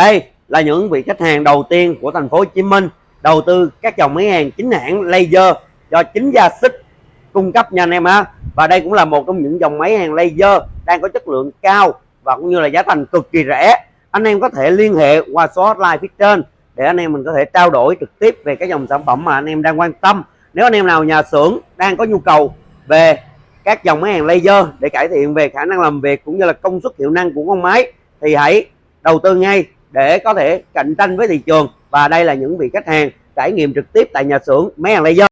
Đây là những vị khách hàng đầu tiên của thành phố Hồ Chí Minh đầu tư các dòng máy hàng chính hãng laser do chính gia xích cung cấp nha anh em ha. Và đây cũng là một trong những dòng máy hàng laser đang có chất lượng cao và cũng như là giá thành cực kỳ rẻ. Anh em có thể liên hệ qua số hotline phía trên để anh em mình có thể trao đổi trực tiếp về các dòng sản phẩm mà anh em đang quan tâm. Nếu anh em nào nhà xưởng đang có nhu cầu về các dòng máy hàng laser để cải thiện về khả năng làm việc cũng như là công suất hiệu năng của con máy thì hãy đầu tư ngay để có thể cạnh tranh với thị trường. Và đây là những vị khách hàng trải nghiệm trực tiếp tại nhà xưởng máy hàng laser.